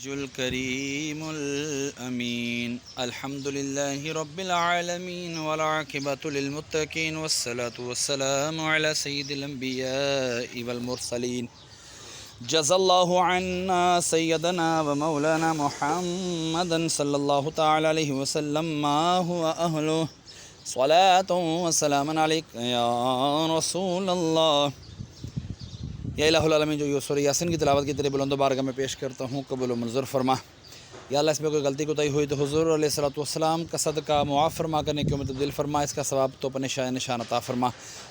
الكريم الأمين الحمد لله رب العالمين والعاقبة للمتقين والصلاة والسلام على سيد الأنبياء والمرسلين جزا الله عنا سيدنا ومولانا محمدا صلى الله تعالى عليه وسلم ما هو أهله صلاة وسلام عليك يا رسول الله. یا الہ العالمین، جو یہ سورہ یاسین کی تلاوت کی تیرے بلند و بارگاہ میں پیش کرتا ہوں، قبول و منظور فرما. یا اللہ، اس میں کوئی غلطی کوتاہی ہوئی تو حضور علیہ الصلوۃ والسلام کا صدقہ معاف فرما کرنے کی تبدیل فرما. اس کا ثواب تو اپنے شاہ نشان عطا فرما.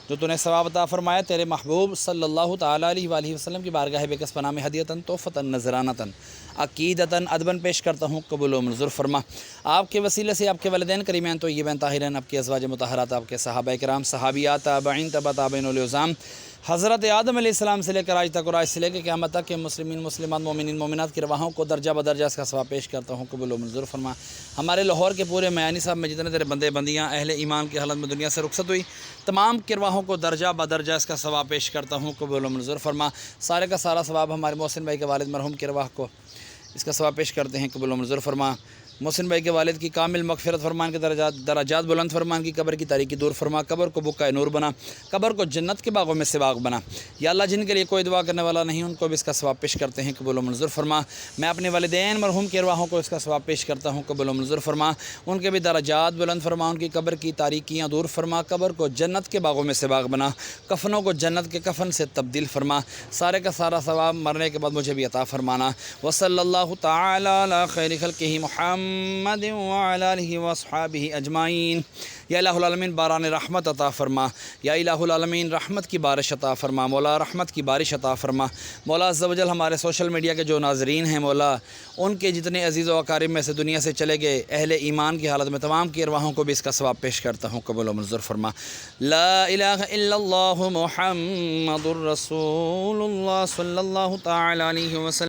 جو تو نے ثواب عطا فرمایا تیرے محبوب صلی اللہ تعالیٰ علیہ وآلہ وسلم کی بارگاہ بے کس پناہ میں ہدیتاً تحفتاً نذرانتاً عقیدتاً ادباً پیش کرتا ہوں، قبول و منظور فرما. آپ کے وسیلے سے آپ کے والدین کریمین طیبین طاہرین، آپ کے ازواج مطہرات، آپ کے صحابہ کرام، صحابیات، تابعین، تبع تابعین العظام، حضرت آدم علیہ السلام سے لے کر آج تک اور آج سے لے کے قیامت تک کے مسلمین، مسلمات، مومنین، مومنات کی رواحوں کو درجہ بدرجہ اس کا ثواب پیش کرتا ہوں، قبول و منظور فرما. ہمارے لاہور کے پورے میانی صاحب میں جتنے تیرے بندے بندیاں اہل ایمان کی حالت میں دنیا سے رخصت ہوئی، تمام کی رواحوں کو درجہ بدرجہ اس کا ثواب پیش کرتا ہوں، قبول و منظور فرما. سارے کا سارا ثواب ہمارے محسن بھائی کے والد مرحوم کی رواح کو اس کا ثواب پیش کرتے ہیں، قبول و منظور فرما. محسن بھائی کے والد کی کامل مغفرت فرمان کے درجات بلند فرمان کی، قبر کی تاریکی دور فرما، قبر کو بقعہ نور بنا، قبر کو جنت کے باغوں میں سے باغ بنا. یا اللہ، جن کے لیے کوئی دعا کرنے والا نہیں، ان کو بھی اس کا ثواب پیش کرتے ہیں، قبول و منظور فرما. میں اپنے والدین مرحوم کے ارواحوں کو اس کا ثواب پیش کرتا ہوں، قبول و منظور فرما. ان کے بھی درجات بلند فرما، ان کی قبر کی تاریکیاں دور فرما، قبر کو جنت کے باغوں میں سے باغ بنا، کفنوں کو جنت کے کفن سے تبدیل فرما. سارے کا سارا ثواب مرنے کے بعد مجھے بھی عطا فرمانا. وصلی اللہ تعالی علی خیر خلقہ محمد وعلی آلہ واصحابہ اجمعین. یا الہ العالمین، باران رحمت عطا فرما. یا الہ العالمین، رحمت کی بارش عطا فرما. مولا، رحمت کی بارش عطا فرما. مولا عز و جل، ہمارے سوشل میڈیا کے جو ناظرین ہیں مولا، ان کے جتنے عزیز و اقارب میں سے دنیا سے چلے گئے اہل ایمان کی حالت میں، تمام کی ارواحوں کو بھی اس کا ثواب پیش کرتا ہوں، قبول و منظور فرما. لا الہ الا اللہ محمد الرسول اللہ صلی اللہ تعالی علیہ وسلم.